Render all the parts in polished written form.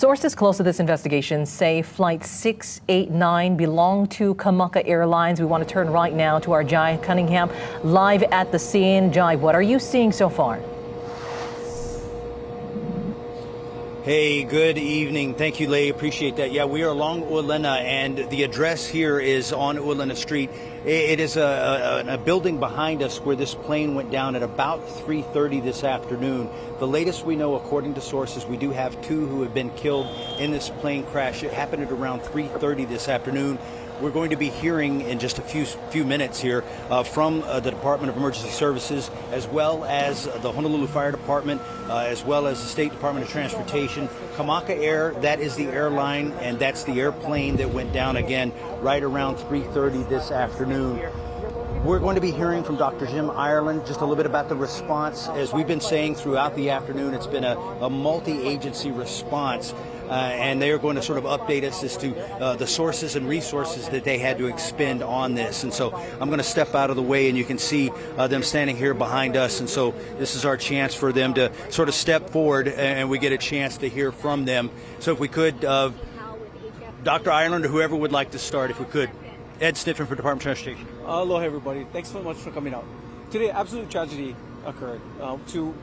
Sources close to this investigation say Flight 689 belonged to Kamaka Airlines. We want to turn right now to our Jai Cunningham live at the scene. Jai, what are you seeing so far? Hey, good evening. Thank you, Leigh. Appreciate that. Yeah, we are along Uolena, and the address here is on Uolena Street. It is a building behind us where this plane went down at about 3:30 this afternoon. The latest we know, according to sources, we do have 2 who have been killed in this plane crash. It happened at around 3:30 this afternoon. We're going to be hearing in just a few minutes here from the Department of Emergency Services, as well as the Honolulu Fire Department, as well as the State Department of Transportation. Kamaka Air, that is the airline, and that's the airplane that went down again right around 3:30 this afternoon. We're going to be hearing from Dr. Jim Ireland just a little bit about the response. As we've been saying throughout the afternoon, it's been a multi-agency response. And they are going to sort of update us as to the sources and resources that they had to expend on this. And so I'm going to step out of the way, and you can see them standing here behind us. And so this is our chance for them to sort of step forward, and we get a chance to hear from them. So if we could, Dr. Ireland or whoever would like to start, if we could. Ed Sniffen for Department of Transportation. Aloha, everybody. Thanks so much for coming out. Today, absolute tragedy occurred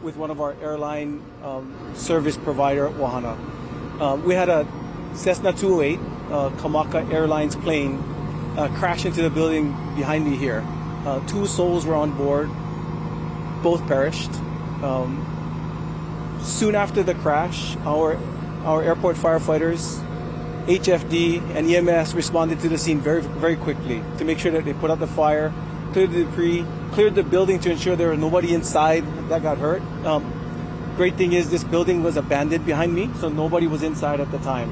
with one of our airline service provider at Wahana. We had a Cessna 208 Kamaka Airlines plane crash into the building behind me here. 2 souls were on board, both perished. Soon after the crash, our airport firefighters, HFD, and EMS responded to the scene very, very quickly to make sure that they put out the fire, cleared the debris, cleared the building to ensure there was nobody inside that got hurt. Great thing is this building was abandoned behind me, so nobody was inside at the time.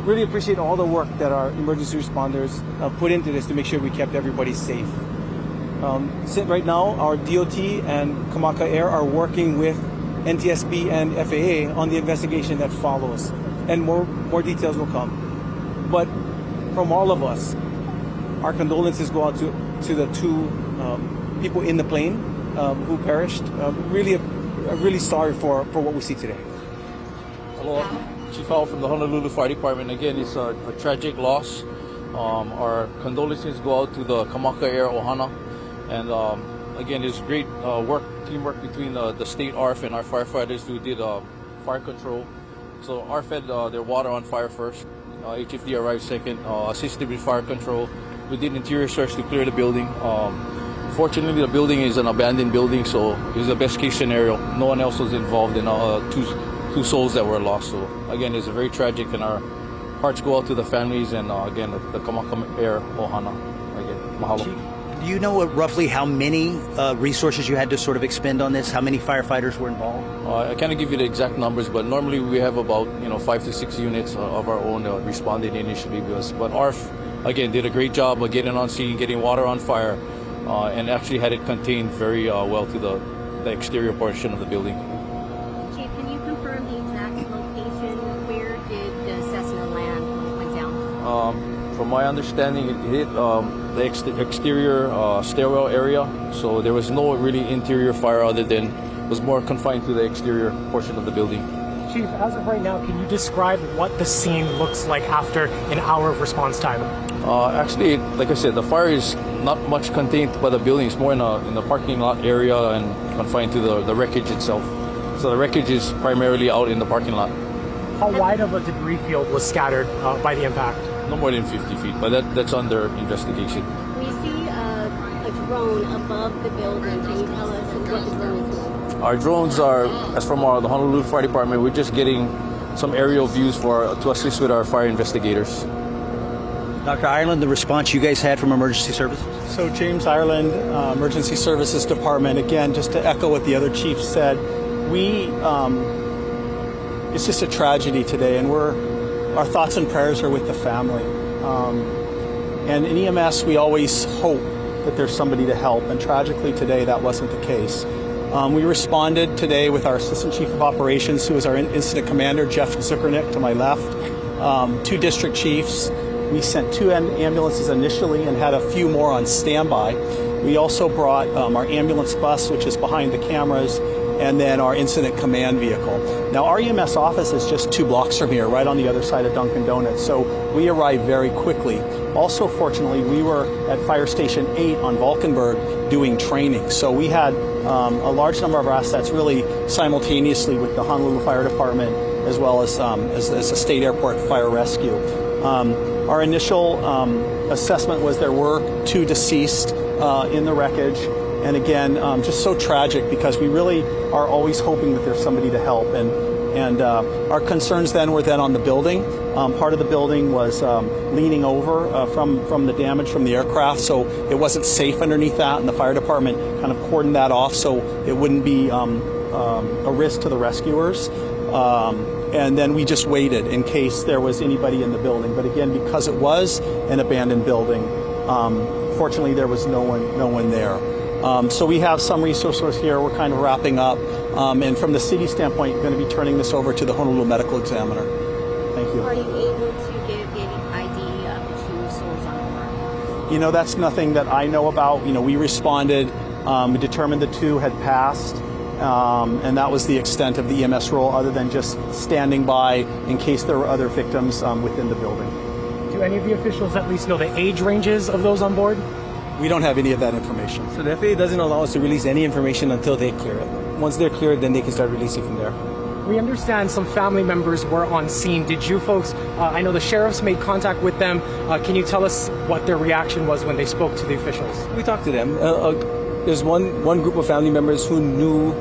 Really appreciate all the work that our emergency responders put into this to make sure we kept everybody safe. Right now, our DOT and Kamaka Air are working with NTSB and FAA on the investigation that follows, and more details will come. But from all of us, our condolences go out to the 2 people in the plane who perished. Really sorry for what we see today. Hello, Chief Howell from the Honolulu Fire Department. Again, it's a tragic loss. Our condolences go out to the Kamaka Air Ohana. And again, it's great teamwork between the state ARF and our firefighters who did fire control. So ARF had their water on fire first. HFD arrived second, assisted with fire control. We did interior search to clear the building. Fortunately, the building is an abandoned building, so it's the best case scenario. No one else was involved in two souls that were lost. So again, it's very tragic, and our hearts go out to the families and again, the Kamaka Air Ohana. Again, mahalo. Do you know roughly how many resources you had to sort of expend on this? How many firefighters were involved? I can't give you the exact numbers, but normally we have about 5 to 6 units of our own responding initially. But ARF again did a great job of getting on scene, getting water on fire. And actually had it contained very well to the exterior portion of the building. Chief, can you confirm the exact location? Where did the Cessna land when it went down? From my understanding, it hit the exterior stairwell area, so there was no really interior fire other than it was more confined to the exterior portion of the building. Chief, as of right now, can you describe what the scene looks like after an hour of response time? Actually, like I said, the fire is not much contained by the building. It's more in the parking lot area and confined to the wreckage itself. So the wreckage is primarily out in the parking lot. How wide of a debris field was scattered by the impact? No more than 50 feet, but that's under investigation. We see a drone above the building. Can you tell us what the drone is doing? Our drones are, as from the Honolulu Fire Department, we're just getting some aerial views to assist with our fire investigators. Dr. Ireland, the response you guys had from emergency services? So James Ireland, Emergency Services Department, again, just to echo what the other chiefs said, it's just a tragedy today, and our thoughts and prayers are with the family. And in EMS, we always hope that there's somebody to help, and tragically today that wasn't the case. We responded today with our Assistant Chief of Operations, who is our Incident Commander, Jeff Zuckernick, to my left, 2 district chiefs. We sent 2 ambulances initially and had a few more on standby. We also brought our ambulance bus, which is behind the cameras, and then our incident command vehicle. Now, our EMS office is just 2 blocks from here, right on the other side of Dunkin' Donuts, so we arrived very quickly. Also, fortunately, we were at Fire Station 8 on Valkenburg doing training, so we had a large number of our assets really simultaneously with the Honolulu Fire Department as well as a state airport fire rescue. Our initial assessment was there were 2 deceased in the wreckage. And again, just so tragic because we really are always hoping that there's somebody to help. And our concerns then were on the building. Part of the building was leaning over from the damage from the aircraft, so it wasn't safe underneath that. And the fire department kind of cordoned that off so it wouldn't be a risk to the rescuers. And then we just waited in case there was anybody in the building. But again, because it was an abandoned building, fortunately there was no one there. So we have some resources here. We're kind of wrapping up. And from the city standpoint, we're going to be turning this over to the Honolulu Medical Examiner. Thank you. Are you able to give the ID of the 2 souls on board? You know, that's nothing that I know about. You know, we responded, we determined the 2 had passed, and that was the extent of the EMS role, other than just standing by in case there were other victims within the building. Do any of the officials at least know the age ranges of those on board? We don't have any of that information. So the FAA doesn't allow us to release any information until they clear it. Once they're cleared, then they can start releasing from there. We understand some family members were on scene. Did you folks, I know the sheriffs made contact with them. Can you tell us what their reaction was when they spoke to the officials? We talked to them. There's one group of family members who knew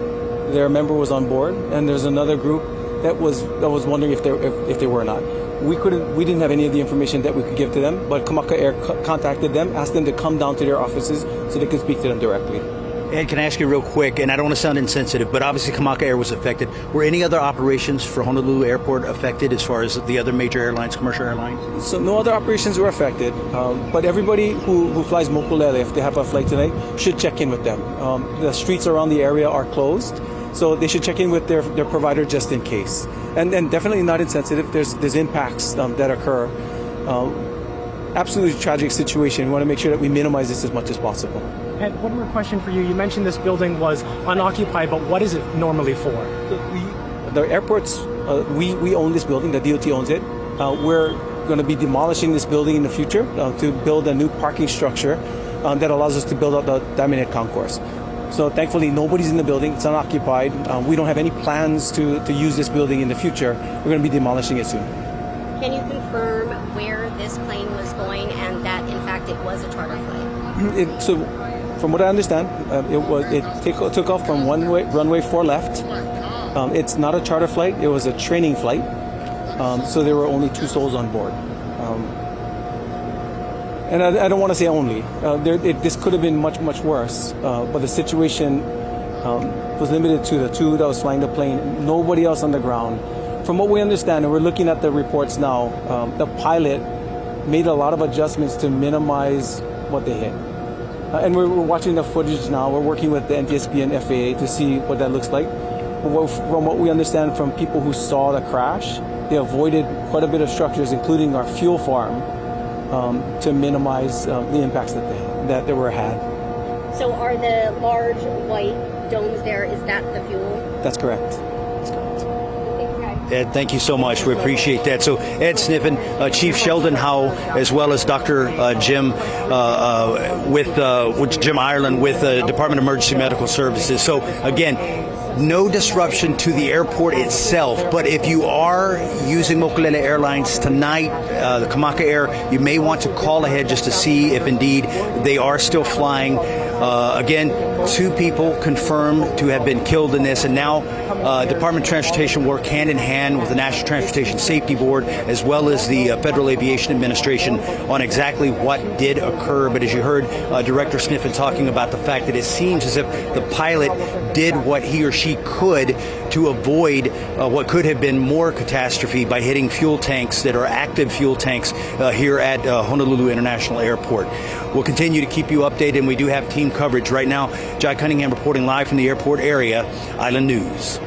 their member was on board, and there's another group that was wondering if they were or not. We didn't have any of the information that we could give to them, but Kamaka Air contacted them, asked them to come down to their offices so they could speak to them directly. Ed, can I ask you real quick, and I don't want to sound insensitive, but obviously Kamaka Air was affected. Were any other operations for Honolulu Airport affected as far as the other major airlines, commercial airlines? So no other operations were affected, but everybody who flies Mokulele, if they have a flight tonight, should check in with them. The streets around the area are closed, so they should check in with their provider just in case. And definitely not insensitive. There's impacts that occur. Absolutely tragic situation. We want to make sure that we minimize this as much as possible. And one more question for you. You mentioned this building was unoccupied, but what is it normally for? The airports, we own this building. The DOT owns it. We're going to be demolishing this building in the future to build a new parking structure that allows us to build out the Diamond Head Concourse. So thankfully, nobody's in the building. It's unoccupied. We don't have any plans to use this building in the future. We're going to be demolishing it soon. Can you confirm where this plane was going and that, in fact, it was a charter flight? So, from what I understand, it took off from runway 4 left. It's not a charter flight. It was a training flight. So there were only 2 souls on board. And I don't want to say only. This could have been much, much worse. But the situation was limited to the 2 that was flying the plane. Nobody else on the ground. From what we understand, and we're looking at the reports now, the pilot made a lot of adjustments to minimize what they hit. And we're watching the footage now. We're working with the NTSB and FAA to see what that looks like. From what we understand from people who saw the crash, they avoided quite a bit of structures, including our fuel farm, to minimize the impacts that were had. So are the large white domes there, is that the fuel? That's correct. Ed, thank you so much. We appreciate that. So Ed Sniffen, Chief Sheldon Howe, as well as Dr. Jim Jim Ireland with the Department of Emergency Medical Services. So again, no disruption to the airport itself, but if you are using Mokulele Airlines tonight, the Kamaka Air, you may want to call ahead just to see if indeed they are still flying. Again, 2 people confirmed to have been killed in this, and now Department of Transportation work hand in hand with the National Transportation Safety Board as well as the Federal Aviation Administration on exactly what did occur. But as you heard Director Sniffen talking about the fact that it seems as if the pilot did what he or she could to avoid what could have been more catastrophe by hitting fuel tanks that are active fuel tanks here at Honolulu International Airport. We'll continue to keep you updated, and we do have team coverage right now. Jai Cunningham reporting live from the airport area, Island News.